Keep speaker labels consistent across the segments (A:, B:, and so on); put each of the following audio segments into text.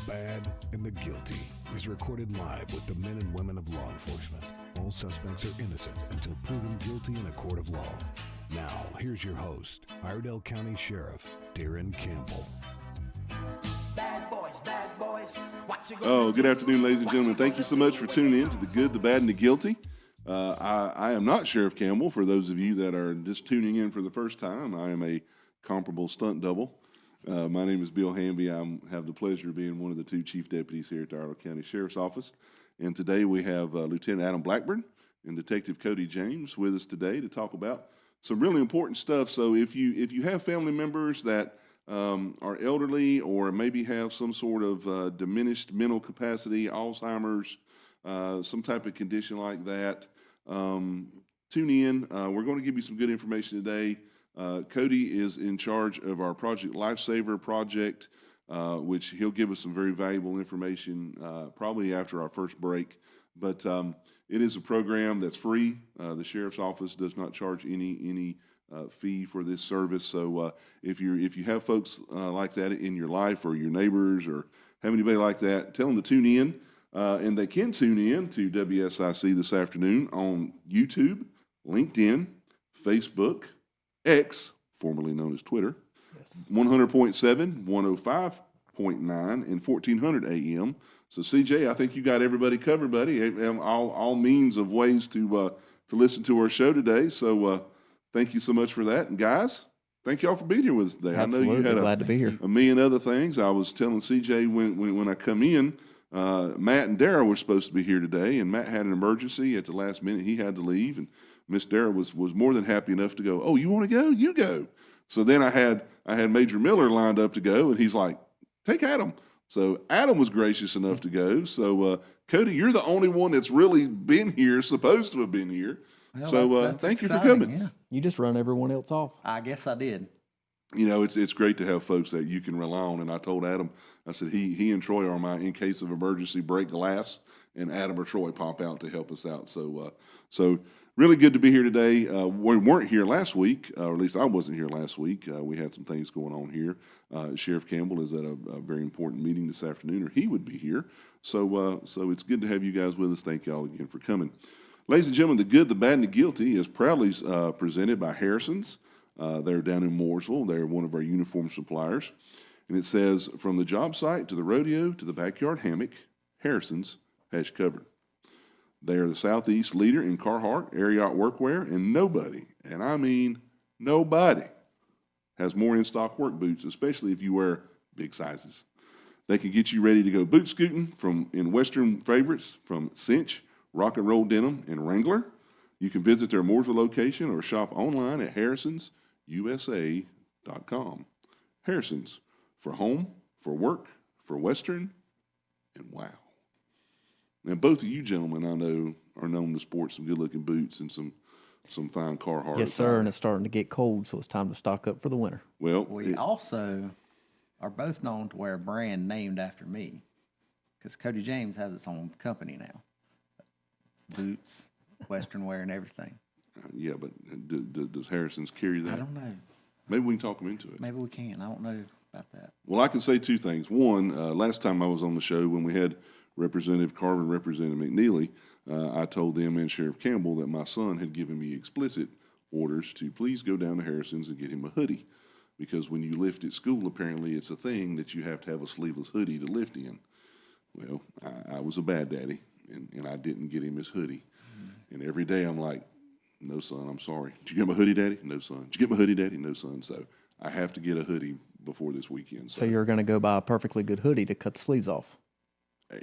A: Bad and the Guilty is recorded live with the men and women of law enforcement. All suspects are innocent until proven guilty in a court of law. Now, here's your host, Iredell County Sheriff Darren Campbell.
B: Bad boys, what you
C: Oh, good afternoon, ladies and gentlemen. Thank you so much for tuning in to The Good, the Bad, and the Guilty. I am not Sheriff Campbell. For those of you that are just tuning in for the first time, I am a comparable stunt double. My name is Bill Hamby. I have the pleasure of being one of the two chief deputies here at the Iredell County Sheriff's Office. And today we have Lieutenant Adam Blackburn and Detective Cody James with us today to talk about some really important stuff. So if you have family members that are elderly or maybe have some sort of diminished mental capacity, Alzheimer's, some type of condition like that, tune in. We're going to give you some good information today. Cody is in charge of our Project Lifesaver project, which he'll give us some very valuable information probably after our first break. But it is a program that's free. The Sheriff's Office does not charge any fee for this service. So if you have folks like that in your life, or your neighbors, or have anybody like that, tell them to tune in. And they can tune in to WSIC this afternoon on YouTube, LinkedIn, Facebook, X, formerly known as Twitter, 100.7, 105.9, and 1400 AM. So, CJ, I think you got everybody covered, buddy. All means of ways to listen to our show today. So, thank you so much for that. And guys, thank y'all for being here with us today.
D: Absolutely.
C: I know you had
D: glad to be here.
C: a million other things. I was telling CJ when I come in, Matt and Dara were supposed to be here today, and Matt had an emergency at the last minute. He had to leave, and Miss Dara was more than happy enough to go. Oh, you want to go? You go. So then I had Major Miller lined up to go, and he's like, take Adam. So Adam was gracious enough to go. So Cody, you're the only one that's really been here, supposed to have been here.
E: Well,
C: so thank you for coming.
E: Yeah.
D: You just run everyone else off.
E: I guess I did.
C: You know, it's great to have folks that you can rely on. And I told Adam, I said he and Troy are my in case of emergency break glass, and Adam or Troy pop out to help us out. So really good to be here today. We weren't here last week, or at least I wasn't here last week. We had some things going on here. Sheriff Campbell is at a very important meeting this afternoon, or he would be here. So it's good to have you guys with us. Thank y'all again for coming. Ladies and gentlemen, The Good, the Bad, and the Guilty is proudly presented by Harrison's. They're down in Mooresville. They're one of our uniform suppliers. And it says, from the job site to the rodeo to the backyard hammock, Harrison's has you covered. They are the Southeast leader in Carhartt air yacht workwear, and nobody, and I mean nobody, has more in-stock work boots, especially if you wear big sizes. They can get you ready to go boot scooting in Western favorites from Cinch, Rock and Roll Denim, and Wrangler. You can visit their Mooresville location or shop online at harrisonsusa.com. Harrison's, for home, for work, for Western, and wow. Now, both of you gentlemen, I know, are known to sport some good-looking boots and some fine Carhartt.
D: Yes, sir, and it's starting to get cold, so it's time to stock up for the winter.
C: Well,
E: We also are both known to wear a brand named after me, because Cody James has its own company now. Boots, Western wear, and everything.
C: yeah, but does Harrison's carry that?
E: I don't know.
C: Maybe we can talk them into it.
E: Maybe we can. I don't know about that.
C: Well, I can say two things. One, last time I was on the show when we had Representative Carver and Representative McNeely, I told them and Sheriff Campbell that my son had given me explicit orders to please go down to Harrison's and get him a hoodie, because when you lift at school, apparently it's a thing that you have to have a sleeveless hoodie to lift in. Well, I was a bad daddy, and I didn't get him his hoodie. And every day I'm like, no, son, I'm sorry. Did you get my hoodie, Daddy? No, son. Did you get my hoodie, Daddy? No, son. So I have to get a hoodie before this weekend.
D: So you're going to go buy a perfectly good hoodie to cut the sleeves off.
C: Yeah.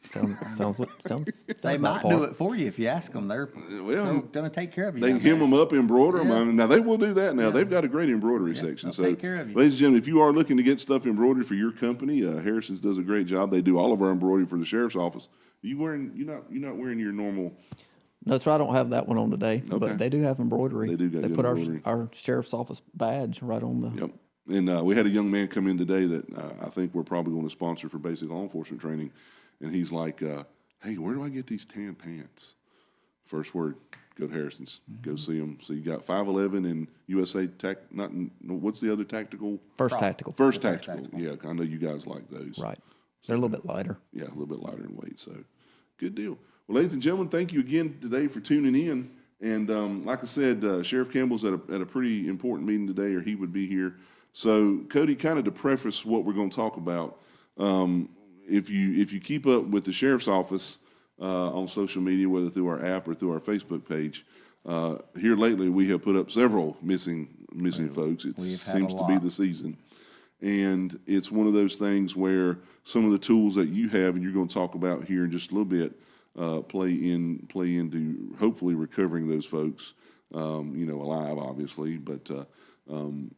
D: Sounds
E: They
D: about
E: might
D: par.
E: do it for you if you ask them. They're going to take care of you.
C: They can
E: down
C: hem
E: there.
C: them up, embroider them.
E: Yeah.
C: I mean, now, they will do that now.
E: Yeah.
C: They've got a great embroidery
E: Yeah,
C: section.
E: they'll
C: So,
E: take care of you.
C: ladies and gentlemen, if you are looking to get stuff embroidered for your company, Harrison's does a great job. They do all of our embroidery for the Sheriff's Office. You're not wearing your normal.
D: No, sir, I don't have that one on today,
C: Okay.
D: but they do have embroidery.
C: They do got
D: They
C: good
D: put
C: embroidery.
D: our Sheriff's Office badge right on the
C: Yep. And we had a young man come in today that I think we're probably going to sponsor for basic law enforcement training. And he's like, hey, where do I get these tan pants? First word, go to Harrison's. Go see them. So you got 511 and USA what's the other tactical?
D: First tactical.
C: First tactical. Yeah, I know you guys like those.
D: Right. They're a little bit lighter.
C: Yeah, a little bit lighter in weight. So good deal. Well, ladies and gentlemen, thank you again today for tuning in. And like I said, Sheriff Campbell's at a pretty important meeting today, or he would be here. So, Cody, kind of to preface what we're going to talk about, if you keep up with the sheriff's office on social media, whether through our app or through our Facebook page, here lately we have put up several missing folks. It seems to be the season, and it's one of those things where some of the tools that you have, and you're going to talk about here in just a little bit, play into hopefully recovering those folks, alive, obviously, but.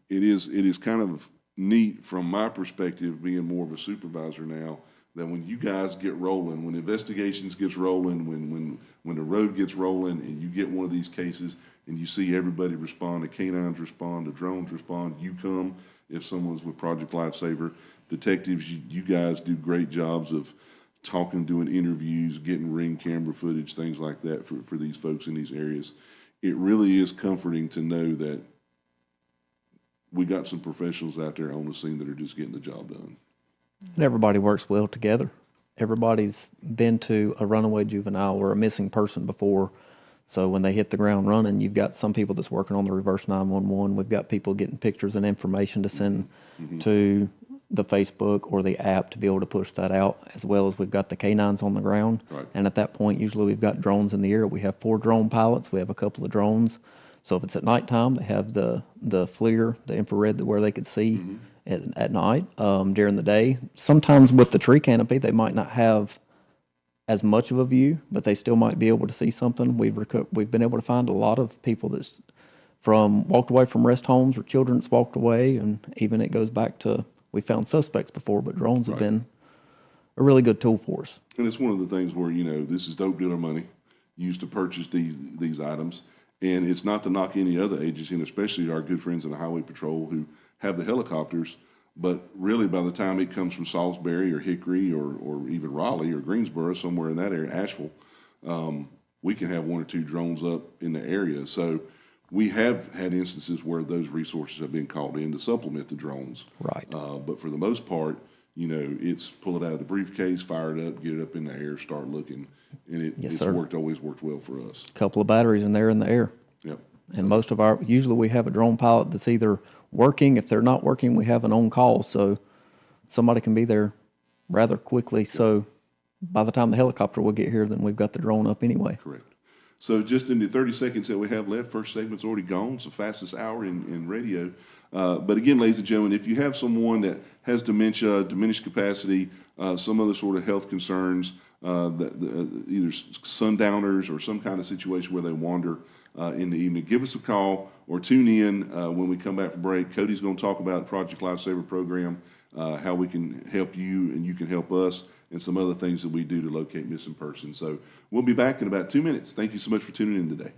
C: It is kind of neat from my perspective, being more of a supervisor now, that when you guys get rolling, when investigations gets rolling, when the road gets rolling, and you get one of these cases and you see everybody respond, the canines respond, the drones respond, you come, if someone's with Project Lifesaver, detectives, you guys do great jobs of talking, doing interviews, getting ring camera footage, things like that for these folks in these areas. It really is comforting to know that we got some professionals out there on the scene that are just getting the job done.
D: And everybody works well together. Everybody's been to a runaway juvenile or a missing person before. So when they hit the ground running, you've got some people that's working on the reverse 911. We've got people getting pictures and information to send to the Facebook or the app to be able to push that out, as well as we've got the canines on the ground.
C: Right.
D: And at that point, usually we've got drones in the air. We have 4 drone pilots. We have a couple of drones. So if it's at nighttime, they have the FLIR, the infrared, where they could see at night. During the day, sometimes with the tree canopy, they might not have as much of a view, but they still might be able to see something. We've been able to find a lot of people that's walked away from rest homes, or children that's walked away, and even it goes back to, we found suspects before, but drones have been a really good tool for us.
C: And it's one of the things where, this is dope dealer money used to purchase these items. And it's not to knock any other agency, and especially our good friends in the Highway Patrol who have the helicopters, but really by the time it comes from Salisbury or Hickory or even Raleigh or Greensboro, somewhere in that area, Asheville, we can have 1 or 2 drones up in the area. So we have had instances where those resources have been called in to supplement the drones.
D: Right.
C: But for the most part, it's pull it out of the briefcase, fire it up, get it up in the air, start looking. And it's always worked well for us.
D: A couple of batteries in there in the air.
C: Yep.
D: And usually we have a drone pilot that's either working. If they're not working, we have an on-call, so somebody can be there rather quickly. Yep. So by the time the helicopter will get here, then we've got the drone up anyway.
C: Correct. So just in the 30 seconds that we have left, first segment's already gone. It's the fastest hour in radio. But again, ladies and gentlemen, if you have someone that has dementia, diminished capacity, some other sort of health concerns, either sundowners or some kind of situation where they wander in the evening, give us a call or tune in when we come back from break. Cody's going to talk about Project Lifesaver program, how we can help you and you can help us, and some other things that we do to locate missing persons. So we'll be back in about 2 minutes. Thank you so much for tuning in today.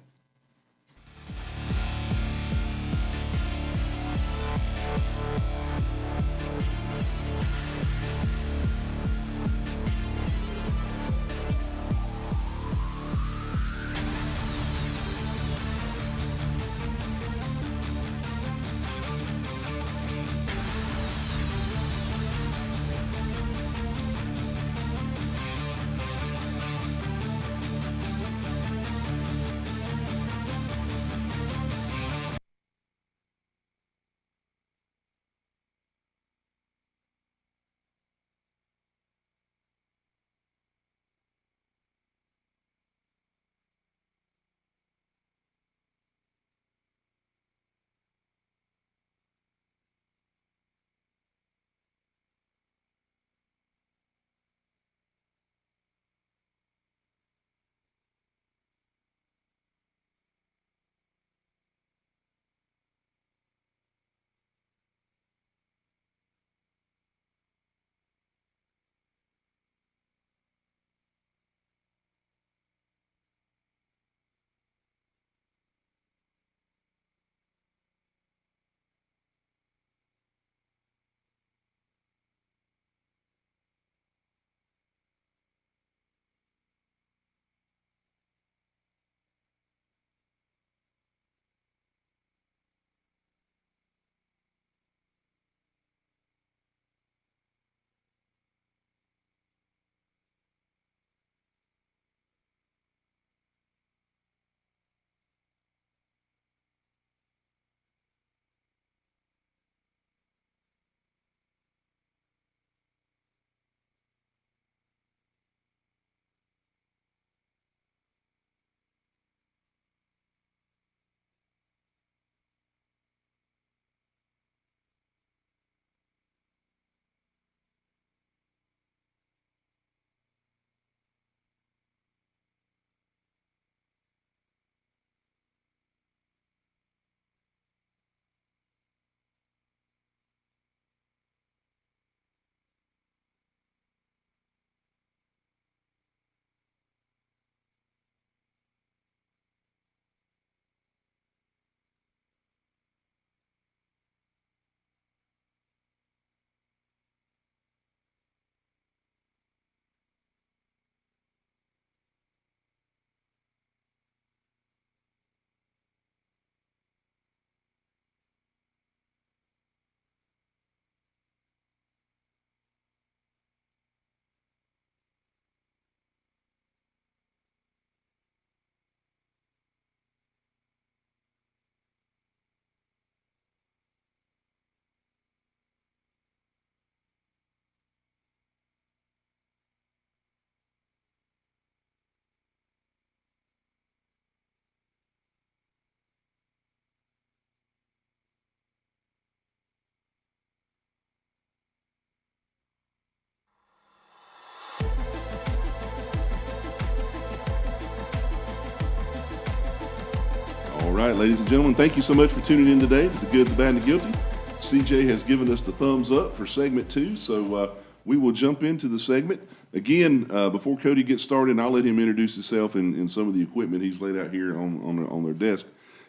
C: right, ladies and gentlemen, thank you so much for tuning in today to The Good, the Bad, and the Guilty. CJ has given us the thumbs up for segment 2, so we will jump into the segment. Again, before Cody gets started, I'll let him introduce himself and some of the equipment he's laid out here on their desk.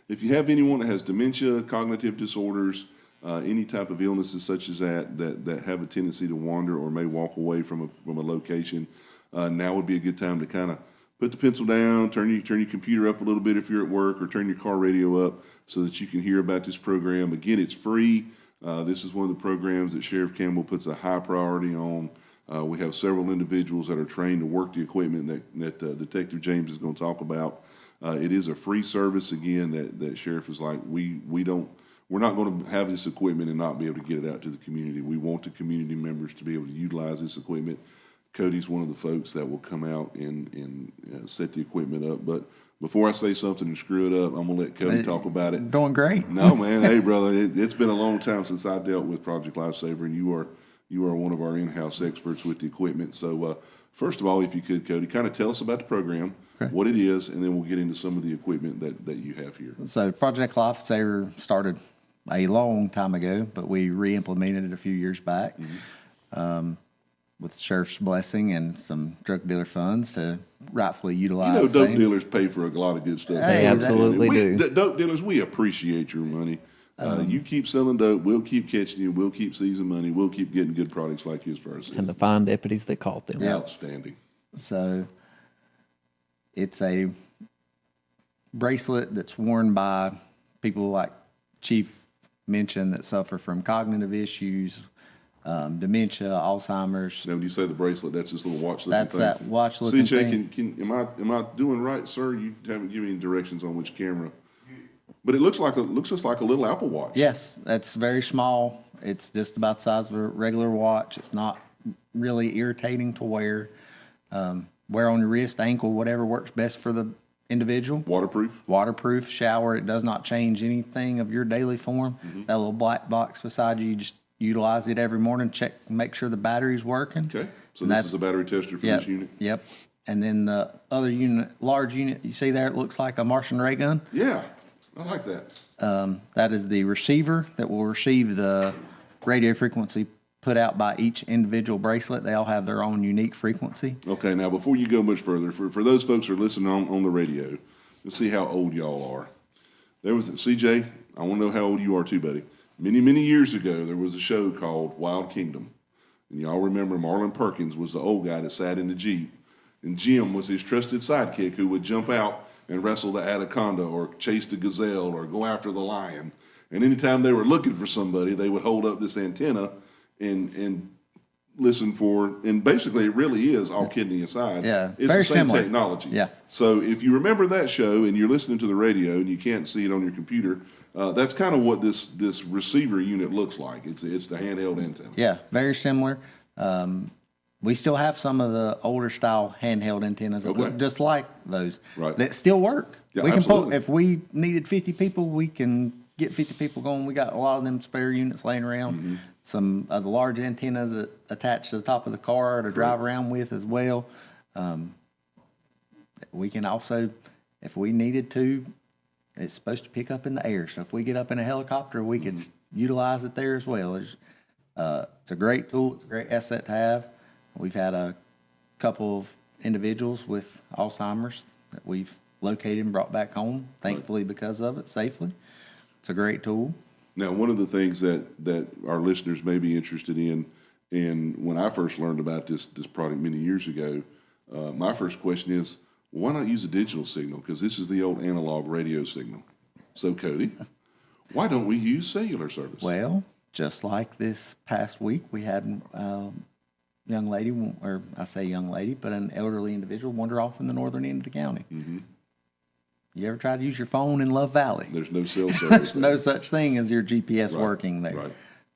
C: If you have anyone that has dementia, cognitive disorders, any type of illnesses such as that have a tendency to wander or may walk away from a location, now would be a good time to kind of put the pencil down, turn your computer up a little bit if you're at work, or turn your car radio up so that you can hear about this program. Again, it's free. This is one of the programs that Sheriff Campbell puts a high priority on. We have several individuals that are trained to work the equipment that Detective James is going to talk about. It is a free service, again, that Sheriff is like, we're not going to have this equipment and not be able to get it out to the community. We want the community members to be able to utilize this equipment. Cody's one of the folks that will come out and set the equipment up. But before I say something and screw it up, I'm going to let Cody talk about it.
E: Doing great.
C: No, man. Hey, brother, it's been a long time since I dealt with Project Lifesaver, and you are one of our in-house experts with the equipment. So first of all, if you could, Cody, kind of tell us about the program, what it is, and then we'll get into some of the equipment that you have here.
E: So Project Lifesaver started a long time ago, but we re-implemented it a few years back. With the sheriff's blessing and some drug dealer funds to rightfully utilize.
C: Dope dealers pay for a lot of good stuff.
D: They absolutely do.
C: Dope dealers, we appreciate your money. You keep selling dope, we'll keep catching you, we'll keep seizing money, we'll keep getting good products like yours for ourselves.
D: And the fine deputies that caught them.
C: Outstanding.
E: So it's a bracelet that's worn by people like Cheif mentioned that suffer from cognitive issues, dementia, Alzheimer's.
C: Now, when you say the bracelet, that's this little watch looking
E: That's
C: thing.
E: that watch looking thing.
C: CJ, am I doing right, sir? You haven't given me any directions on which camera. But it looks just like a little Apple Watch.
E: Yes, that's very small. It's just about the size of a regular watch. It's not really irritating to wear. Wear on your wrist, ankle, whatever works best for the individual.
C: Waterproof?
E: Waterproof, shower. It does not change anything of your daily form. That little black box beside you just utilize it every morning, check, make sure the battery's working.
C: Okay, so this is a battery tester for this unit?
E: Yep. And then the other unit, large unit, you see there, it looks like a Martian ray gun.
C: Yeah, I like that.
E: That is the receiver that will receive the radio frequency put out by each individual bracelet. They all have their own unique frequency.
C: Okay, now before you go much further, for those folks who are listening on the radio, let's see how old y'all are. There was, CJ, I want to know how old you are too, buddy. Many, many years ago, there was a show called Wild Kingdom. And y'all remember Marlon Perkins was the old guy that sat in the Jeep. And Jim was his trusted sidekick who would jump out and wrestle the anaconda or chase the gazelle or go after the lion. And anytime they were looking for somebody, they would hold up this antenna and listen for, and basically it really is, all kidding aside,
E: Yeah,
C: it's
E: very
C: the same
E: similar.
C: technology.
E: Yeah.
C: So if you remember that show and you're listening to the radio and you can't see it on your computer, that's kind of what this receiver unit looks like. It's the handheld antenna.
E: Yeah, very similar. We still have some of the older style handheld antennas that look just like those.
C: Right.
E: That still work.
C: Yeah,
E: we can
C: absolutely.
E: if we needed 50 people, we can get 50 people going. We got a lot of them spare units laying around. Some of the large antennas that attach to the top of the car to drive around with as well. We can also, if we needed to, it's supposed to pick up in the air. So if we get up in a helicopter, we could utilize it there as well. It's a great tool. It's a great asset to have. We've had a couple of individuals with Alzheimer's that we've located and brought back home, thankfully because of it, safely. It's a great tool.
C: Now, one of the things that our listeners may be interested in, and when I first learned about this product many years ago, my first question is, why not use a digital signal? Because this is the old analog radio signal. So, Cody, why don't we use cellular service?
E: Well, just like this past week, we had a young lady, or I say young lady, but an elderly individual wander off in the northern end of the county. You ever try to use your phone in Love Valley?
C: There's no cell service.
E: There's no such thing as your GPS working there.
C: Right.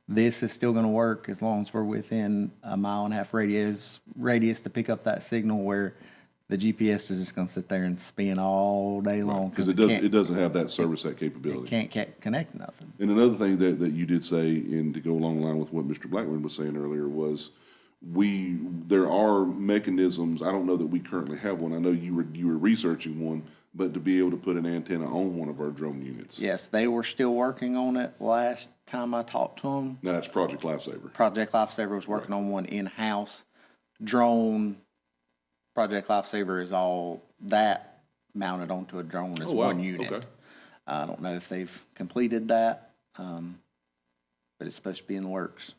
E: This is still going to work as long as we're within a 1.5 radius to pick up that signal, where the GPS is just going to sit there and spin all day long.
C: Because it doesn't have that service, that capability.
E: It can't connect nothing.
C: And another thing that you did say, and to go along the line with what Mr. Blackburn was saying earlier, was there are mechanisms. I don't know that we currently have one. I know you were researching one but to be able to put an antenna on one of our drone units.
E: Yes, they were still working on it last time I talked to them.
C: Now that's Project Lifesaver.
E: Project Lifesaver was working on one in-house. Drone, Project Lifesaver is all that mounted onto a drone as
C: Oh, wow.
E: one unit.
C: Okay.
E: I don't know if they've completed that, but it's supposed to be in the works.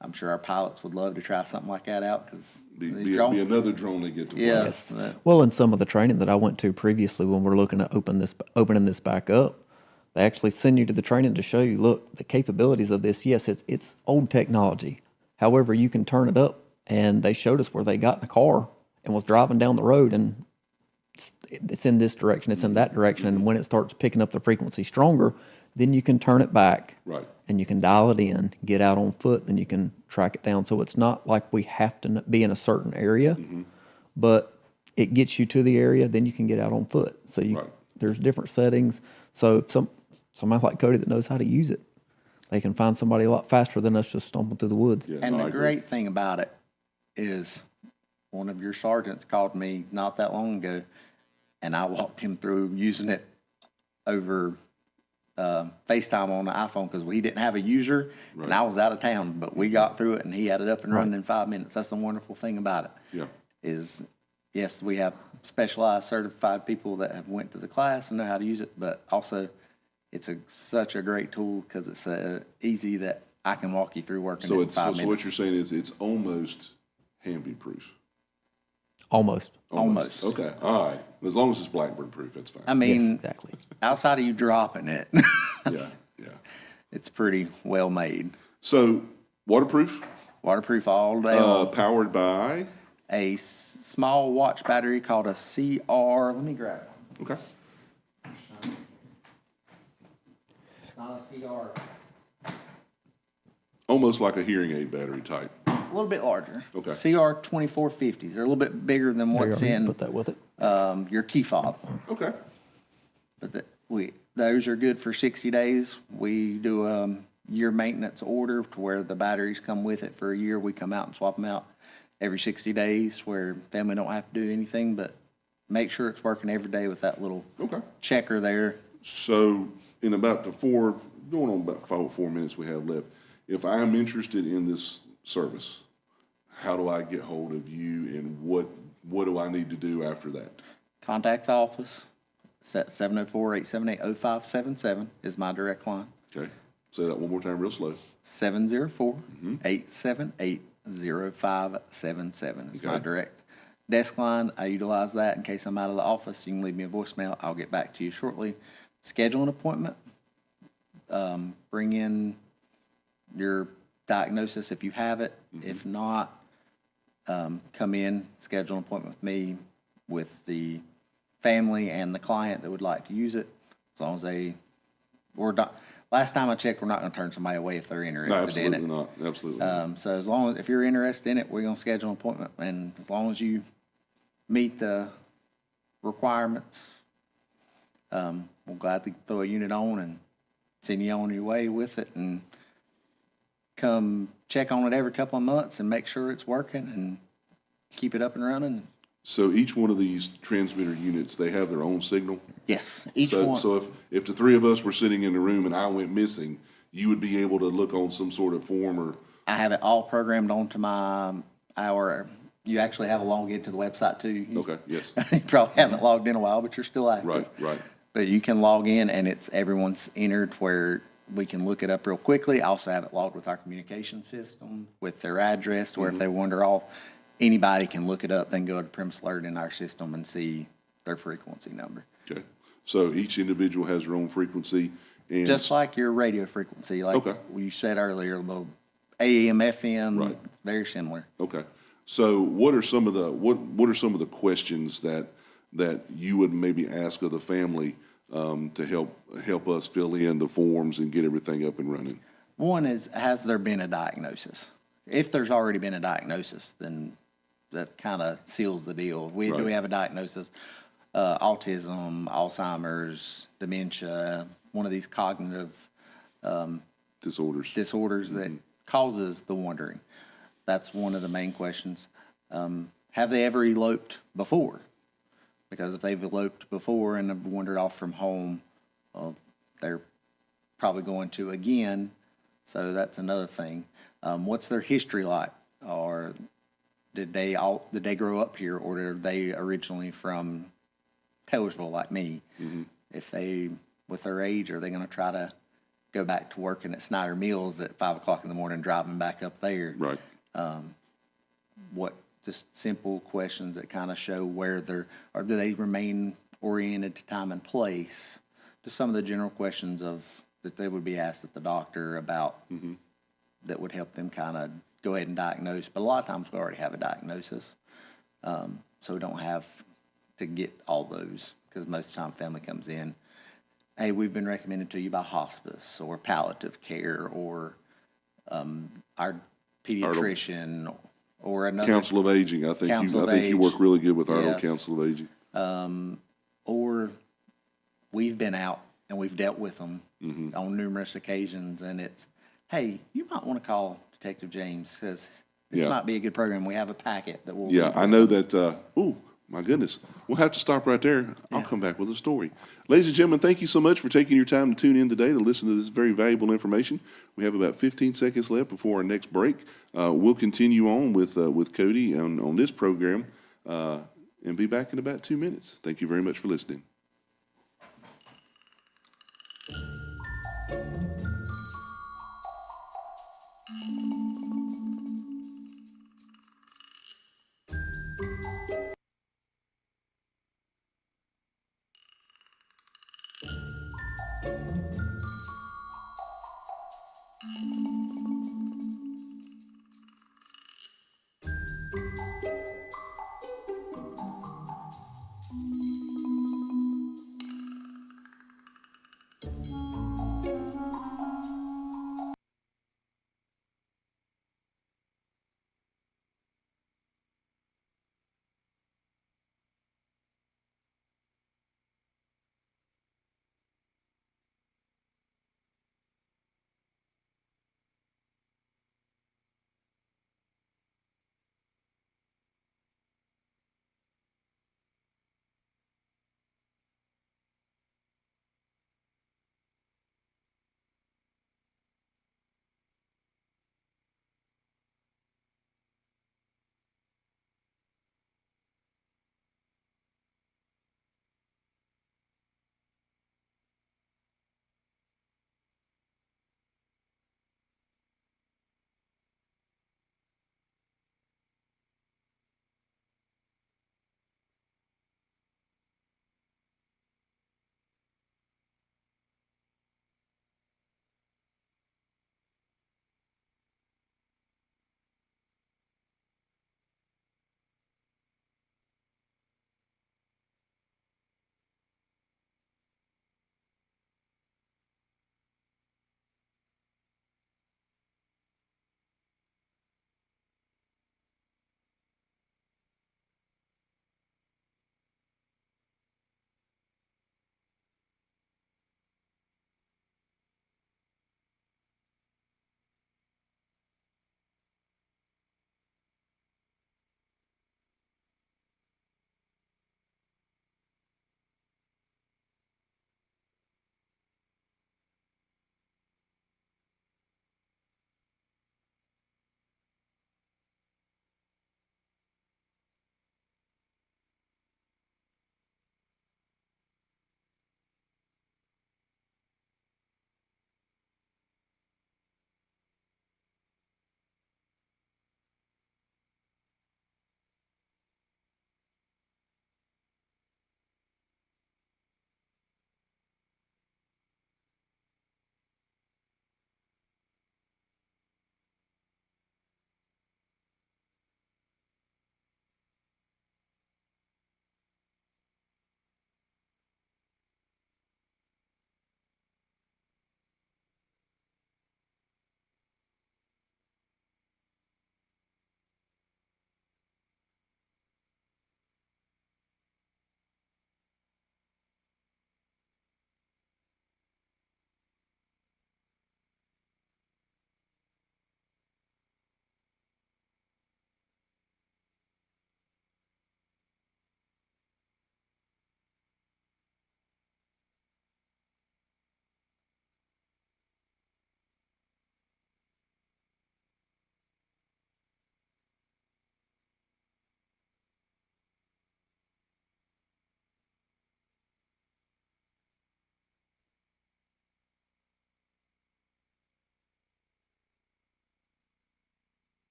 E: I'm sure our pilots would love to try something like that out because
C: Be another drone they get to fly.
E: yes,
D: Well, in some of the training that I went to previously, when we're looking at opening this back up, they actually send you to the training to show you, look, the capabilities of this. Yes, it's old technology. However, you can turn it up, and they showed us where they got in a car and was driving down the road, and it's in this direction, it's in that direction, and when it starts picking up the frequency stronger, then you can turn it back.
C: Right.
D: And you can dial it in, get out on foot, then you can track it down. So it's not like we have to be in a certain area, but it gets you to the area, then you can get out on foot. So there's different settings. So somebody like Cody that knows how to use it, they can find somebody a lot faster than us just stomping through the woods.
C: Yeah,
E: and
C: no, I
E: the
C: agree.
E: great thing about it is one of your sergeants called me not that long ago, and I walked him through using it over FaceTime on the iPhone because we didn't have a user, and I was out of town, but we got through it, and he had it up and running in 5 minutes. That's the wonderful thing about it.
C: Yeah.
E: Is, yes, we have specialized certified people that have went to the class and know how to use it, but also it's such a great tool because it's easy that I can walk you through working
C: So
E: in 5 minutes.
C: So what you're saying is it's almost Hamby proof.
D: Almost.
E: Almost.
C: Okay. All right. As long as it's Blackburn proof, that's fine.
E: I mean,
D: Yes, exactly.
E: outside of you dropping it,
C: Yeah.
E: it's pretty well made.
C: So waterproof,
E: Waterproof all day long.
C: powered by.
E: A small watch battery called a CR. Let me grab one.
C: Okay.
E: It's not a CR.
C: Almost like a hearing aid battery type.
E: A little bit larger.
C: Okay.
E: CR 2450s. They're a little bit bigger than
D: There you
E: what's
D: go.
E: in
D: Put that with it.
E: your key fob.
C: Okay.
E: But those are good for 60 days. We do a year maintenance order to where the batteries come with it for a year. We come out and swap them out every 60 days where family don't have to do anything but make sure it's working every day with that little
C: Okay.
E: checker there.
C: So in about going on about 4 minutes we have left, if I'm interested in this service, how do I get hold of you, and what do I need to do after that?
E: Contact the office. It's at 704-878-0577 is my direct line.
C: Okay. Say that one more time real slow.
E: 704-878-0577 is my
C: Okay.
E: direct desk line. I utilize that in case I'm out of the office. You can leave me a voicemail. I'll get back to you shortly. Schedule an appointment. Bring in your diagnosis if you have it. If not, come in, schedule an appointment with me, with the family and the client that would like to use it. As long as last time I checked, we're not going to turn somebody away if they're
C: No,
E: interested in
C: absolutely
E: it.
C: not. Absolutely not.
E: So as long as, if you're interested in it, we're going to schedule an appointment. And as long as you meet the requirements, we'll gladly throw a unit on and send you on your way with it, and come check on it every couple of months and make sure it's working and keep it up and running.
C: So each one of these transmitter units, they have their own signal?
E: Yes, each
C: So,
E: one.
C: so if the three of us were sitting in the room and I went missing, you would be able to look on some sort of form or?
E: I have it all programmed onto you actually have a login to the website too.
C: Okay, yes.
E: You probably haven't logged in a while, but you're still active.
C: Right.
E: But you can log in and everyone's entered where we can look it up real quickly. I also have it logged with our communication system with their address, where if they wander off, anybody can look it up, then go to premise alert in our system and see their frequency number.
C: Okay. So each individual has their own frequency and.
E: Just like your radio frequency, like
C: Okay.
E: you said earlier, the AM, FM,
C: Right.
E: very similar.
C: Okay. So what are some of the questions that you would maybe ask of the family to help us fill in the forms and get everything up and running?
E: One is, has there been a diagnosis? If there's already been a diagnosis, then that kind of seals the deal. Do
C: Right.
E: we have a diagnosis? Autism, Alzheimer's, dementia, one of these cognitive disorders that causes the wandering. That's one of the main questions. Have they ever eloped before? because if they've eloped before and have wandered off from home, well, they're probably going to again. So that's another thing. What's their history like? Or did they grow up here, or are they originally from Taylorsville like me? If they, with their age, are they going to try to go back to working at Snyder Mills at 5 o'clock in the morning, driving back up there?
C: Right.
E: Just simple questions that kind of show where or do they remain oriented to time and place? Just some of the general questions that they would be asked at the doctor about that would help them kind of go ahead and diagnose. But a lot of times we already have a diagnosis, so we don't have to get all those, because most of the time family comes in, hey, we've been recommended to you by hospice or palliative care or our pediatrician or another
C: Council of Aging. I think you work really good with Iredell Council of Aging.
E: Or we've been out and we've dealt with them on numerous occasions, and it's, hey, you might want to call Detective James, because this might be a good program. We have a packet that will.
C: Yeah, I know that. Oh, my goodness. We'll have to stop right there. I'll come back with a story. Ladies and gentlemen, thank you so much for taking your time to tune in today to listen to this very valuable information. We have about 15 seconds left before our next break. We'll continue on with Cody on this program and be back in about 2 minutes. Thank you very much for listening.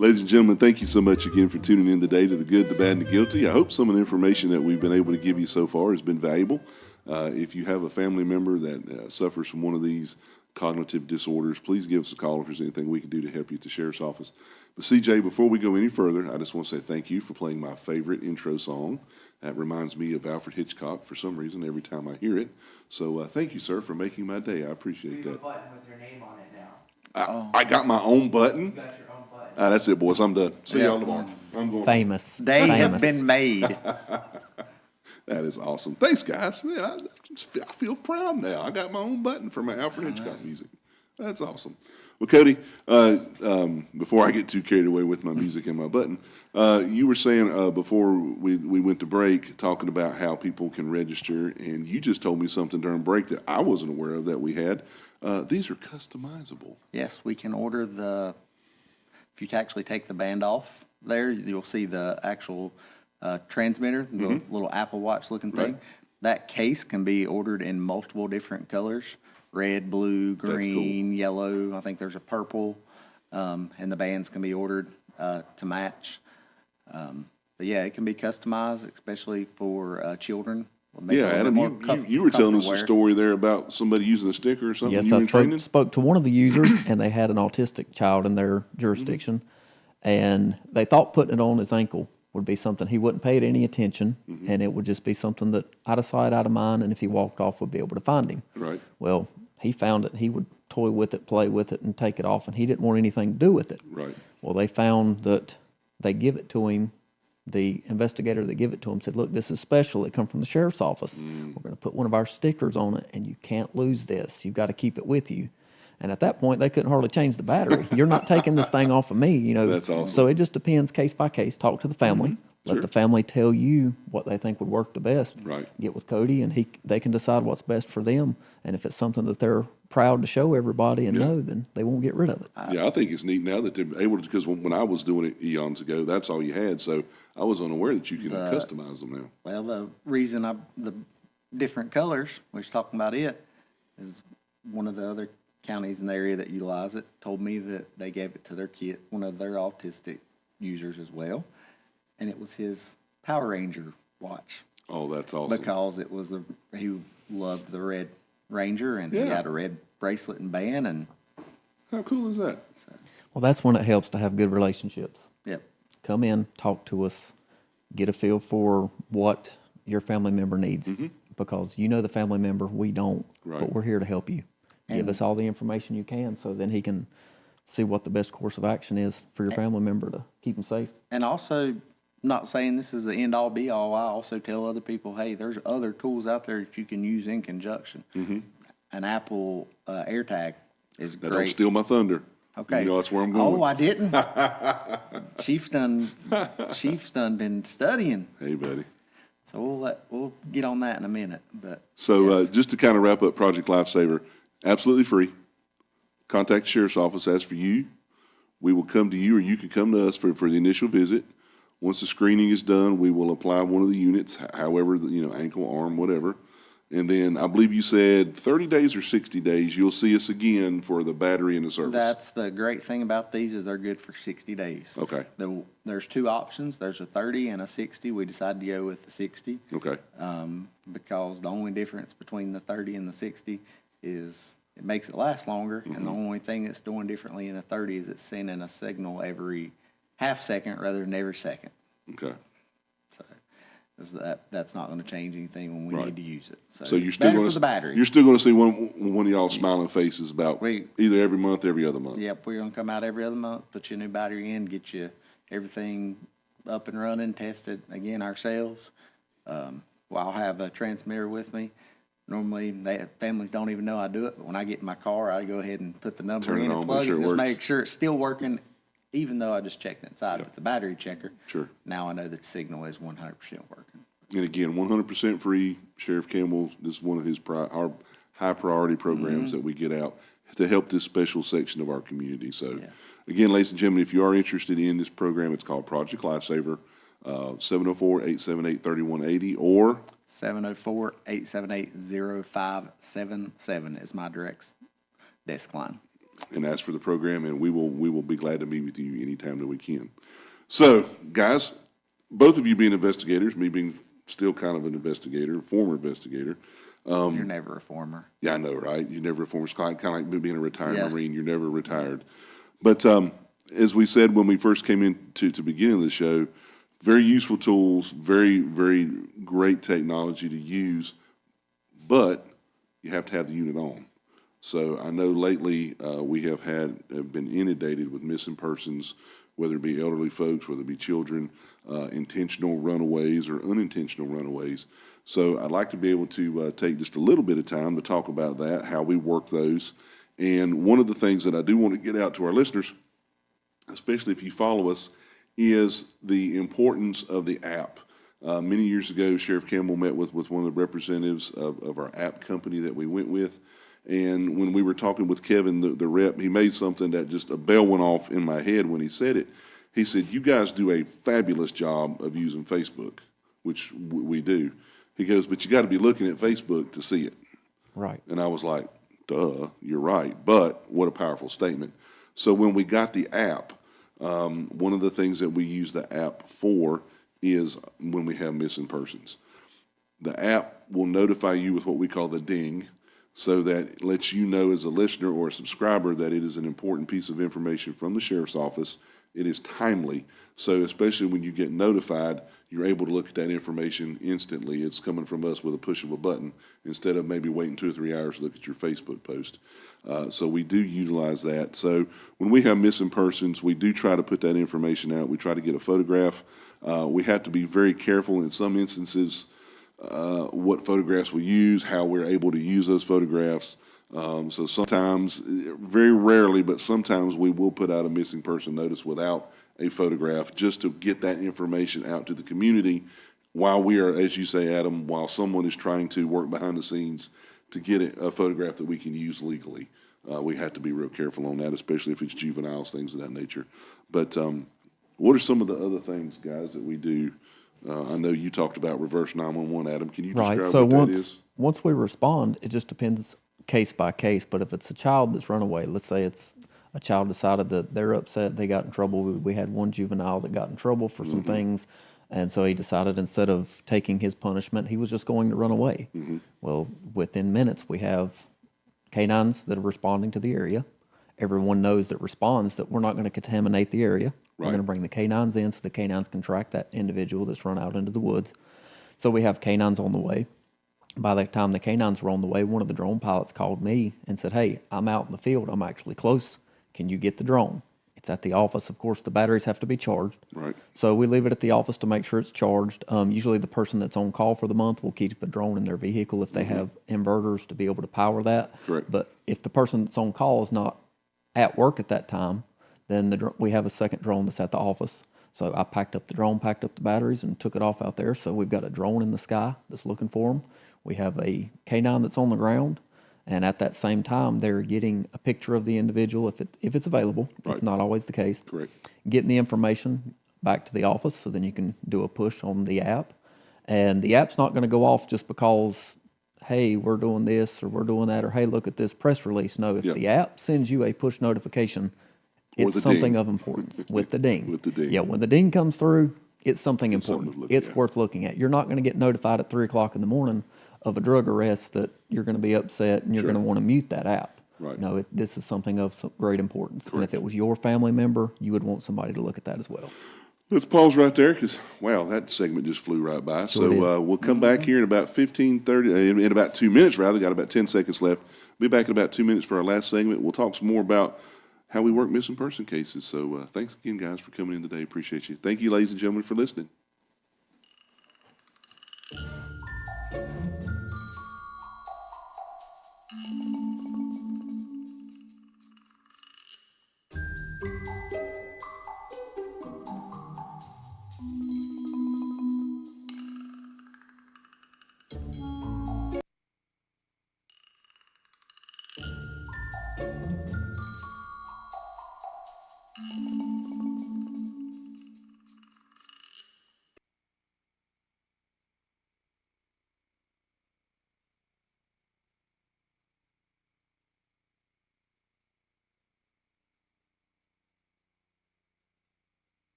C: Ladies and gentlemen, thank you so much again for tuning in today to The Good, the Bad, and the Guilty. I hope some of the information that we've been able to give you so far has been valuable. If you have a family member that suffers from one of these cognitive disorders, please give us a call if there's anything we can do to help you at the Sheriff's Office. But CJ, before we go any further, I just want to say thank you for playing my favorite intro song. That reminds me of Alfred Hitchcock for some reason every time I hear it. So thank you, sir, for making my day. I appreciate that.
F: Button with your name on it now.
C: I got my own button.
F: You got your own button.
C: That's it, boys. I'm done. See y'all tomorrow. I'm going.
D: Famous.
E: Day has
D: Famous.
E: been made.
C: That is awesome. Thanks, guys. Man, I feel proud now. I got my own button for my Alfred Hitchcock music. That's awesome. Well, Cody, before I get too carried away with my music and my button, you were saying before we went to break, talking about how people can register, and you just told me something during break that I wasn't aware of that we had. These are customizable.
E: Yes, we can order if you actually take the band off there, you'll see the actual transmitter, the little Apple Watch looking thing.
C: Right.
E: That case can be ordered in multiple different colors: red, blue, green, yellow. I think there's a purple, and the bands can be ordered to match. But yeah, it can be customized, especially for children.
C: Yeah, Adam, you were telling us a story there about somebody using a sticker or something.
D: Yes,
C: you were
D: I
C: in training?
D: spoke to one of the users, and they had an autistic child in their jurisdiction, and they thought putting it on his ankle would be something he wouldn't pay it any attention, and it would just be something that out of sight, out of mind, and if he walked off, would be able to find him.
C: Right.
D: Well, he found it. He would toy with it, play with it, and take it off, and he didn't want anything to do with it.
C: Right.
D: Well, they found that they give it to him. The investigator that gave it to him said, "Look, this is special. It come from the sheriff's office. We're going to put one of our stickers on it, and you can't lose this. You've got to keep it with you." And at that point, they couldn't hardly change the battery. You're not taking this thing off of me, you know.
C: That's awesome.
D: So it just depends case by case. Talk to the family. Let
C: Sure.
D: the family tell you what they think would work the best.
C: Right.
D: Get with Cody, and they can decide what's best for them. And if it's something that they're proud to show everybody and know, then they won't get rid of it.
C: Yeah, I think it's neat now that they're able to, because when I was doing it eons ago, that's all you had. So I was unaware that you can customize them now.
E: Well, the reason the different colors, we was talking about it, is one of the other counties in the area that utilize it told me that they gave it to their kid, one of their autistic users as well, and it was his Power Ranger watch.
C: Oh, that's awesome.
E: Because it was he loved the Red Ranger, and he
C: Yeah.
E: had a red bracelet and band, and
C: How cool is that?
D: Well, that's when it helps to have good relationships.
E: yep.
D: Come in, talk to us, get a feel for what your family member needs. Because you know the family member, we don't.
C: Right.
D: But we're here to help you. Give us all the information you can so then he can see what the best course of action is for your family member to keep them safe.
E: And also, not saying this is the end all be all, I also tell other people, hey, there's other tools out there that you can use in conjunction. An Apple AirTag is
C: Now,
E: great.
C: don't steal my thunder.
E: Okay.
C: You know that's where I'm going.
E: Oh, I didn't. Chief's done been studying,
C: Hey, buddy.
E: so we'll get on that in a minute. But
C: So just to kind of wrap up Project Lifesaver, absolutely free. Contact the Sheriff's Office. As for you, we will come to you, or you can come to us for the initial visit. Once the screening is done, we will apply one of the units, however, ankle, arm, whatever. And then I believe you said 30 days or 60 days, you'll see us again for the battery and the service.
E: that's the great thing about these is they're good for 60 days.
C: Okay.
E: There's two options. There's a 30 and a 60. We decided to go with the 60.
C: Okay.
E: Because the only difference between the 30 and the 60 is it makes it last longer, and the only thing it's doing differently in the 30 is it's sending a signal every half second rather than every second.
C: Okay.
E: So that's not going to change anything when we
C: Right.
E: need to use it.
C: So you're still
E: better
C: going
E: for the battery.
C: You're still going to see one of y'all smiling faces about
E: We-
C: either every month, every other month.
E: Yep, we're going to come out every other month, put your new battery in, get you everything up and running, tested again ourselves. I'll have a transmitter with me. Normally, families don't even know I do it, but when I get in my car, I go ahead and put the number
C: Turn it
E: in
C: on,
E: and
C: make
E: plug
C: sure
E: it,
C: it
E: just
C: works.
E: make sure it's still working, even though I just checked inside with the battery checker.
C: Sure.
E: Now I know that the signal is 100% working.
C: And again, 100% free. Sheriff Campbell, this is one of his our high priority programs that we get out to help this special section of our community. So, again, ladies and gentlemen, if you are interested in this program, it's called Project Lifesaver, 704-878-3180, or
E: 704-878-0577 is my direct desk line.
C: and ask for the program, and we will be glad to meet with you anytime that we can. So, guys, both of you being investigators, me being still kind of an investigator, former investigator.
E: You're never a former.
C: Yeah, I know, right? You're never a former, kind of like being a retired
E: Yeah.
C: Marine. You're never retired. But as we said when we first came into the beginning of the show, very useful tools, very, very great technology to use, but you have to have the unit on. So I know lately we have been inundated with missing persons, whether it be elderly folks, whether it be children, intentional runaways or unintentional runaways. So I'd like to be able to take just a little bit of time to talk about that, how we work those. And one of the things that I do want to get out to our listeners, especially if you follow us, is the importance of the app. Many years ago, Sheriff Campbell met with one of the representatives of our app company that we went with. And when we were talking with Kevin, the rep, he made something that just a bell went off in my head when he said it. He said, "You guys do a fabulous job of using Facebook," which we do. He goes, "But you got to be looking at Facebook to see it."
D: Right.
C: And I was like, duh, you're right. But what a powerful statement. So when we got the app, one of the things that we use the app for is when we have missing persons. The app will notify you with what we call the ding, so that it lets you know as a listener or a subscriber that it is an important piece of information from the sheriff's office. It is timely. So especially when you get notified, you're able to look at that information instantly. It's coming from us with a push of a button instead of maybe waiting 2 or 3 hours to look at your Facebook post. So we do utilize that. So when we have missing persons, we do try to put that information out. We try to get a photograph. We have to be very careful in some instances what photographs we use, how we're able to use those photographs. So sometimes, very rarely, but sometimes we will put out a missing person notice without a photograph just to get that information out to the community while we are, as you say, Adam, while someone is trying to work behind the scenes to get a photograph that we can use legally. We have to be real careful on that, especially if it's juveniles, things of that nature. But what are some of the other things, guys, that we do? I know you talked about reverse 911, Adam. Can you describe
D: Right. So
C: what that is?
D: once we respond, it just depends case by case. But if it's a child that's run away, let's say it's a child decided that they're upset, they got in trouble. We had one juvenile that got in trouble for some things, and so he decided instead of taking his punishment, he was just going to run away. Well, within minutes, we have canines that are responding to the area. Everyone knows that responds that we're not going to contaminate the area. We're
C: Right.
D: going to bring the canines in so the canines can track that individual that's run out into the woods. So we have canines on the way. By the time the canines were on the way, one of the drone pilots called me and said, "Hey, I'm out in the field. I'm actually close. Can you get the drone?" It's at the office. Of course, the batteries have to be charged.
C: Right.
D: So we leave it at the office to make sure it's charged. Usually the person that's on call for the month will keep a drone in their vehicle if they have inverters to be able to power that.
C: Correct.
D: But if the person that's on call is not at work at that time, then we have a second drone that's at the office. So I packed up the drone, packed up the batteries, and took it off out there. So we've got a drone in the sky that's looking for them. We have a canine that's on the ground. And at that same time, they're getting a picture of the individual if it's available.
C: Right.
D: It's not always the case.
C: Correct.
D: Getting the information back to the office so then you can do a push on the app. And the app's not going to go off just because, hey, we're doing this or we're doing that, or hey, look at this press release. No, if
C: Yep.
D: the app sends you a push notification,
C: Or
D: it's
C: the
D: something
C: ding.
D: of importance with the ding.
C: With the ding.
D: Yeah, when the ding comes through, it's something
C: It's something
D: important.
C: to look
D: It's
C: at.
D: worth looking at. You're not going to get notified at 3 o'clock in the morning of a drug arrest that you're going to be upset and you're
C: Sure.
D: going to want to mute that app.
C: Right.
D: No, this is something of some great importance. And if it was your family member, you would want somebody to look at that as well.
C: Let's pause right there because, wow, that segment just flew right by.
D: Sure did.
C: So we'll come back here in about 30, in about 2 minutes, rather. Got about 10 seconds left. Be back in about 2 minutes for our last segment. We'll talk some more about how we work missing person cases. So thanks again, guys, for coming in today. Appreciate you. Thank you, ladies and gentlemen, for listening.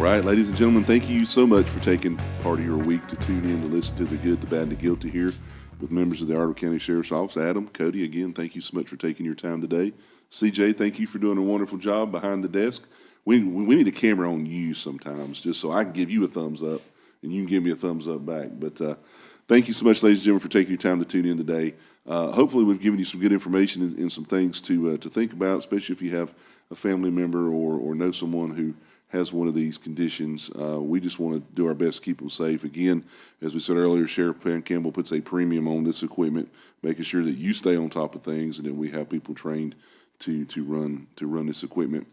C: right, ladies and gentlemen, thank you so much for taking part of your week to tune in to listen to the Good, the Bad, and the Guilty here with members of the Iredell County Sheriff's Office. Adam, Cody, again, thank you so much for taking your time today. CJ, thank you for doing a wonderful job behind the desk. We need a camera on you sometimes just so I can give you a thumbs up and you can give me a thumbs up back. But thank you so much, ladies and gentlemen, for taking your time to tune in today. Hopefully we've given you some good information and some things to think about, especially if you have a family member or know someone who has one of these conditions. We just want to do our best to keep them safe. Again, as we said earlier, Sheriff Campbell puts a premium on this equipment, making sure that you stay on top of things and that we have people trained to run this equipment.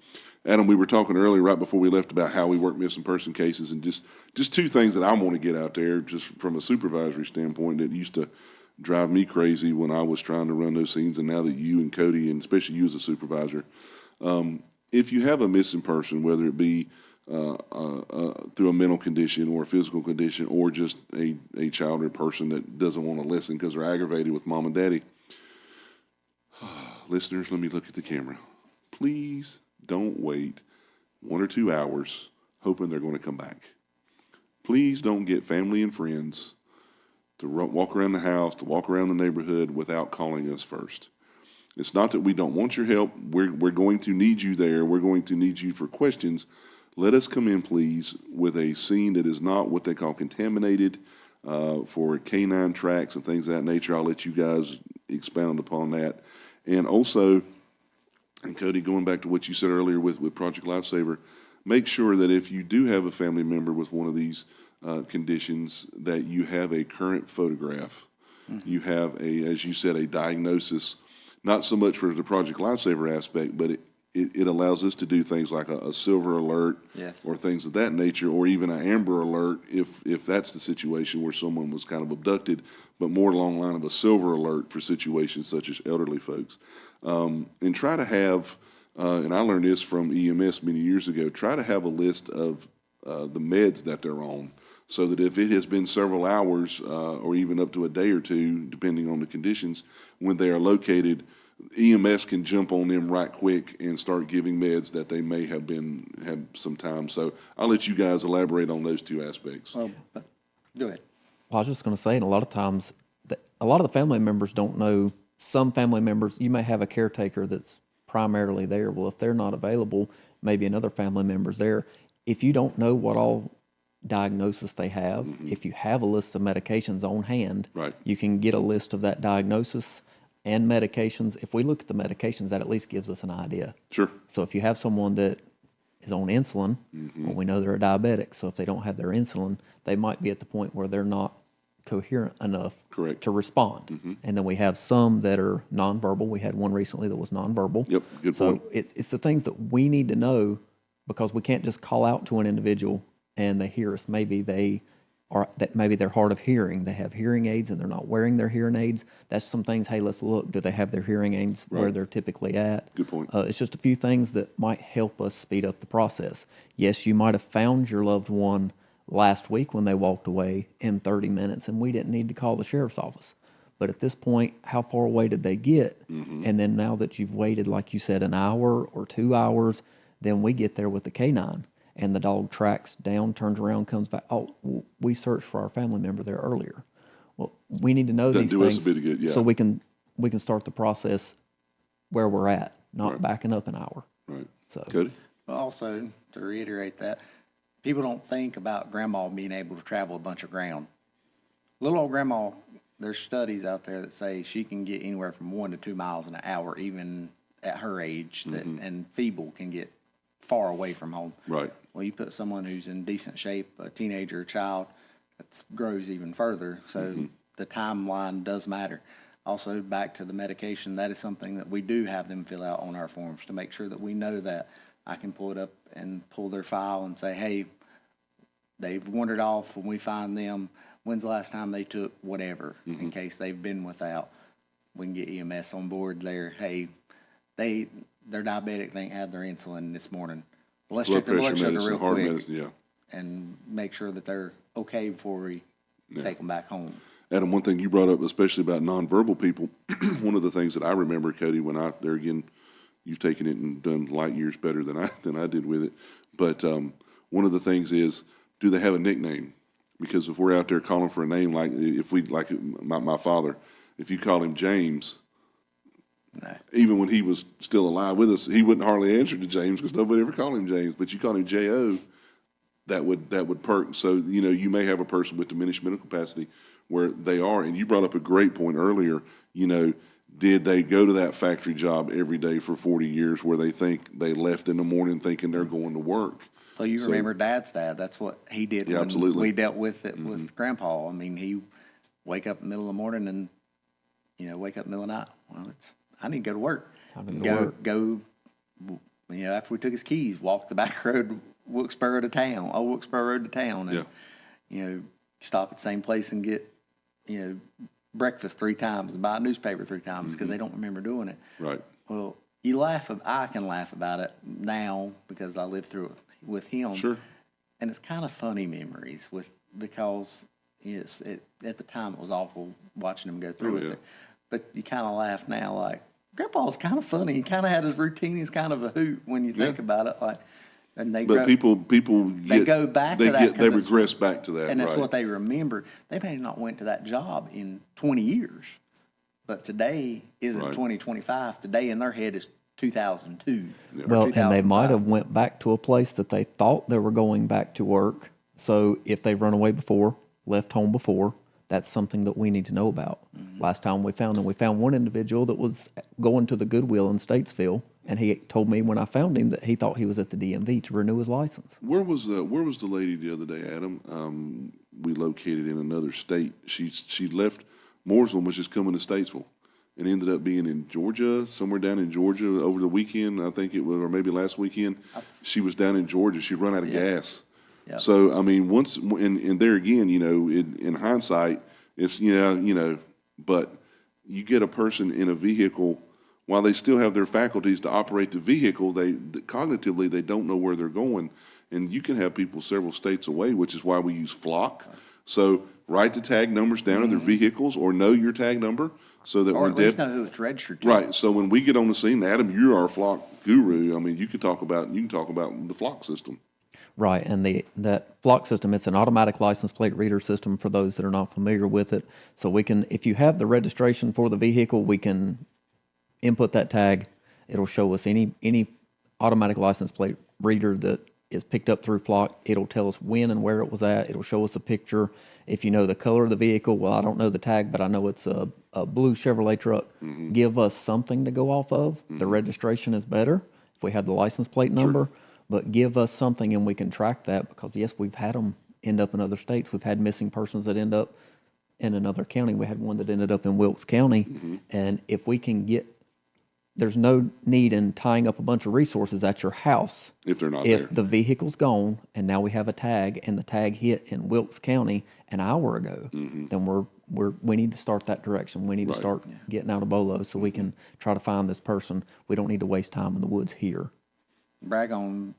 C: Adam, we were talking earlier right before we left about how we work missing person cases, and just two things that I want to get out there just from a supervisory standpoint that used to drive me crazy when I was trying to run those scenes, and now that you and Cody, and especially you as a supervisor, if you have a missing person, whether it be through a mental condition or a physical condition or just a child or person that doesn't want to listen because they're aggravated with mom and daddy, listeners, let me look at the camera. Please don't wait 1 or 2 hours hoping they're going to come back. Please don't get family and friends to walk around the house, to walk around the neighborhood without calling us first. It's not that we don't want your help. We're going to need you there. We're going to need you for questions. Let us come in, please, with a scene that is not what they call contaminated for canine tracks and things of that nature. I'll let you guys expound upon that. And also, and Cody, going back to what you said earlier with Project Lifesaver, make sure that if you do have a family member with one of these conditions, that you have a current photograph. Mm-hmm. You have as you said, a diagnosis, not so much for the Project Lifesaver aspect, but it allows us to do things like a silver alert, yes, or things of that nature, or even an amber alert if that's the situation where someone was kind of abducted, but more along the line of a silver alert for situations such as elderly folks. And try to have, and I learned this from EMS many years ago, try to have a list of the meds that they're on, so that if it has been several hours or even up to a day or two, depending on the conditions, when they are located, EMS can jump on them right quick and start giving meds that they may have had some time. So I'll let you guys elaborate on those two aspects.
E: Go ahead.
D: Well, I was just going to say, and a lot of times, a lot of the family members don't know. Some family members, you may have a caretaker that's primarily there. Well, if they're not available, maybe another family member's there. If you don't know what all diagnosis they have, mm-hmm, if you have a list of medications on hand, right, you can get a list of that diagnosis and medications. If we look at the medications, that at least gives us an idea. Sure. So if you have someone that is on insulin, mm-hmm, well, we know they're a diabetic. So if they don't have their insulin, they might be at the point where they're not coherent enough, correct, to respond. Mm-hmm. And then we have some that are nonverbal. We had one recently that was nonverbal. Yep, good point. So it's the things that we need to know, because we can't just call out to an individual and they hear us. Maybe maybe they're hard of hearing. They have hearing aids and they're not wearing their hearing aids. That's some things. Hey, let's look. Do they have their hearing aids where they're typically at? Good point. It's just a few things that might help us speed up the process. Yes, you might have found your loved one last week when they walked away in 30 minutes and we didn't need to call the sheriff's office. But at this point, how far away did they get? Mm-hmm. And then now that you've waited, like you said, an hour or 2 hours, then we get there with the canine. And the dog tracks down, turns around, comes back. Oh, we searched for our family member there earlier. Well, we need to know these things, us a bit of good, yeah, so we can start the process where we're at, not backing up an hour. Right. So, Cody?
E: Well, also, to reiterate that, people don't think about grandma being able to travel a bunch of ground. Little old grandma, there's studies out there that say she can get anywhere from 1 to 2 miles an hour, even at her age, mm-hmm, and feeble can get far away from home. Right. Well, you put someone who's in decent shape, a teenager, a child, that grows even further. So mm-hmm, the timeline does matter. Also, back to the medication, that is something that we do have them fill out on our forms to make sure that we know that. I can pull it up and pull their file and say, hey, they've wandered off. When we find them, when's the last time they took whatever, mm-hmm, in case they've been without. We can get EMS on board there. Hey, they're diabetic, they ain't had their insulin this morning. Well, let's check their blood sugar real quick, yeah, and make sure that they're okay before we take them back home.
C: Adam, one thing you brought up, especially about nonverbal people, one of the things that I remember, Cody, when you've taken it and done light years better than I did with it. But one of the things is, do they have a nickname? Because if we're out there calling for a name, like my father, if you call him James,
E: No.
C: even when he was still alive with us, he wouldn't hardly answer to James because nobody ever called him James. But you call him J.O., that would perk. So, you may have a person with diminished mental capacity where they are, and you brought up a great point earlier, did they go to that factory job every day for 40 years where they think they left in the morning thinking they're going to work?
E: So you remember Dad's dad, that's what he did
C: Yeah,
E: when
C: absolutely.
E: we dealt with it with Grandpa. I mean, he wake up in the middle of the morning and, wake up in the middle of the night. Well, I need to go to work. Go, after we took his keys, walk the back road, Wilkesboro to town, Wilkesboro Road to town. And, stop at the same place and get, breakfast 3 times and buy a newspaper 3 times because they don't remember doing it.
C: Right.
E: Well, I can laugh about it now because I lived through it with him.
C: Sure.
E: And it's kind of funny memories because at the time it was awful watching him go through with it. But you kind of laugh now like, Grandpa's kind of funny. He kind of had his routine. He's kind of a hoot when you think about it. Like, and
C: people
E: go back to that.
C: They regress back to that.
E: And that's
C: right.
E: what they remember. They may not went to that job in 20 years. But today isn't
C: Right.
E: 2025. Today in their head is 2002.
D: Well, and they might have went back to a place that they thought they were going back to work. So if they've run away before, left home before, that's something that we need to know about. Last time we found them, we found one individual that was going to the Goodwill in Statesville, and he told me when I found him that he thought he was at the DMV to renew his license.
C: Where was the lady the other day, Adam? We located in another state. She left Mooresville, was just coming to Statesville, and ended up being in Georgia, somewhere down in Georgia over the weekend. I think it was, or maybe last weekend. She was down in Georgia. She'd run out of gas. Yep. So, I mean, once, and there again, in hindsight, it's, but you get a person in a vehicle, while they still have their faculties to operate the vehicle, cognitively, they don't know where they're going. And you can have people several states away, which is why we use flock. So write the tag numbers down of their vehicles or know your tag number so that
E: Or
C: when
E: at least know who it's registered to.
C: Right. So when we get on the scene, Adam, you're our flock guru. I mean, you can talk about the flock system.
D: Right, and that flock system, it's an automatic license plate reader system for those that are not familiar with it. So we can, if you have the registration for the vehicle, we can input that tag. It'll show us any automatic license plate reader that is picked up through flock. It'll tell us when and where it was at. It'll show us a picture. If you know the color of the vehicle, well, I don't know the tag, but I know it's a blue Chevrolet truck. Give us something to go off of. The registration is better if we have the license plate number. Sure. But give us something and we can track that because, yes, we've had them end up in other states. We've had missing persons that end up in another county. We had one that ended up in Wilkes County. And if we can there's no need in tying up a bunch of resources at your house.
C: If they're not there.
D: If the vehicle's gone and now we have a tag and the tag hit in Wilkes County an hour ago, then we need to start that direction. We need to start getting out of Bolo so we can try to find this person. We don't need to waste time in the woods here.
E: Brag on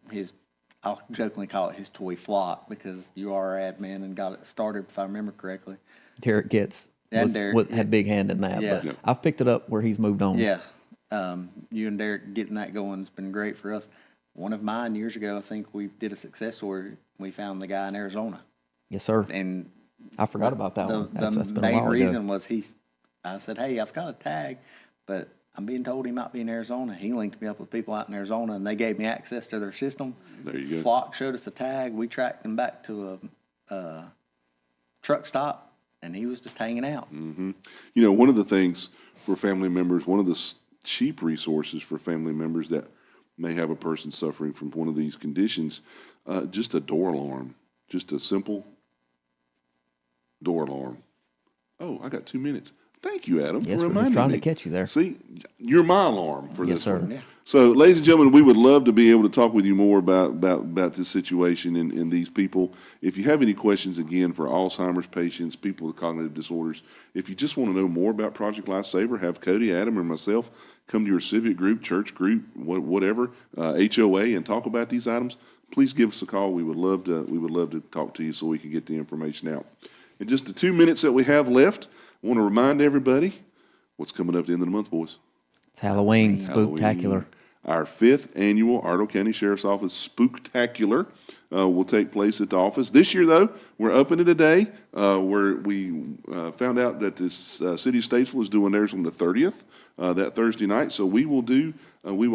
E: I'll jokingly call it his toy flock because you are admin and got it started, if I remember correctly.
D: Derek had a big hand in that, but I've picked it up where he's moved on.
E: Yeah. You and Derek getting that going has been great for us. One of mine years ago, I think we did a success story. We found the guy in Arizona.
D: Yes, sir.
E: And
D: I forgot about that one. That's
E: the
D: been a
E: main
D: while
E: reason
D: ago.
E: was I said, hey, I've got a tag, but I'm being told he might be in Arizona. He linked me up with people out in Arizona, and they gave me access to their system.
C: There you go.
E: Flock showed us a tag. We tracked him back to a truck stop, and he was just hanging out.
C: One of the things for family members, one of the cheap resources for family members that may have a person suffering from one of these conditions, just a door alarm, just a simple door alarm. Oh, I got 2 minutes. Thank you, Adam,
D: Yes,
C: for
D: we're
C: reminding
D: just trying
C: me.
D: to catch you there.
C: See, you're my alarm for
D: Yes,
C: this
D: sir.
C: one.
E: Yeah.
C: So, ladies and gentlemen, we would love to be able to talk with you more about this situation and these people. If you have any questions, again, for Alzheimer's patients, people with cognitive disorders, if you just want to know more about Project Lifesaver, have Cody, Adam, or myself come to your civic group, church group, whatever, HOA, and talk about these items. Please give us a call. We would love to talk to you so we can get the information out. In just the 2 minutes that we have left, I want to remind everybody what's coming up at the end of the month, boys.
D: It's Halloween, spooktacular.
C: Our 5th annual Iredell County Sheriff's Office Spooktacular will take place at the office. This year, though, we're upping it a day where we found out that this City of Statesville is doing theirs on the 30th, that Thursday night. So we will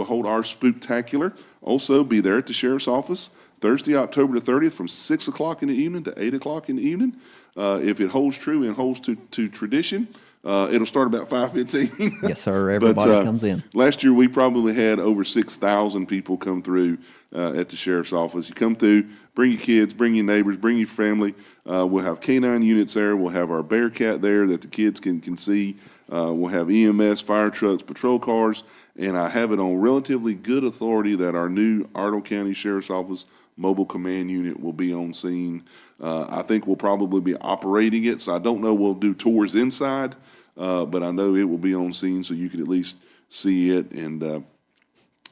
C: hold our Spooktacular. Also, be there at the Sheriff's Office Thursday, October the 30th from 6 o'clock in the evening to 8 o'clock in the evening. If it holds true and holds to tradition, it'll start about 5:15.
D: Yes, sir. Everybody comes in.
C: Last year, we probably had over 6,000 people come through at the Sheriff's Office. You come through, bring your kids, bring your neighbors, bring your family. We'll have canine units there. We'll have our Bearcat there that the kids can see. We'll have EMS, fire trucks, patrol cars, and I have it on relatively good authority that our new Iredell County Sheriff's Office Mobile Command Unit will be on scene. I think we'll probably be operating it, so I don't know we'll do tours inside, but I know it will be on scene so you can at least see it and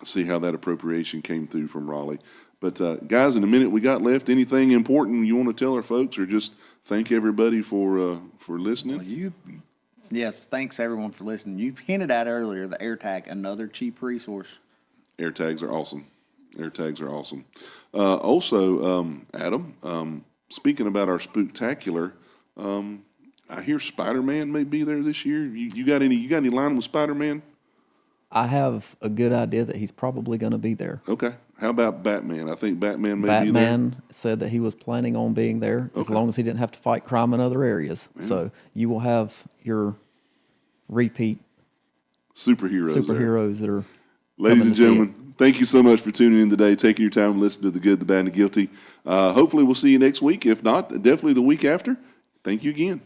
C: see how that appropriation came through from Raleigh. But guys, in the minute we got left, anything important you want to tell our folks, or just thank everybody for listening?
E: Well, yes, thanks everyone for listening. You hinted at earlier the AirTag, another cheap resource.
C: AirTags are awesome. AirTags are awesome. Also, Adam, speaking about our Spooktacular, I hear Spider-Man may be there this year. You got any line with Spider-Man?
D: I have a good idea that he's probably going to be there.
C: Okay. How about Batman? I think Batman may be there.
D: Batman said that he was planning on being there as long as he didn't have to fight crime in other areas. Yeah. So you will have your repeat superheroes that are.
C: Ladies and gentlemen, thank you so much for tuning in today, taking your time to listen to The Good, the Bad, and the Guilty. Hopefully we'll see you next week. If not, definitely the week after. Thank you again.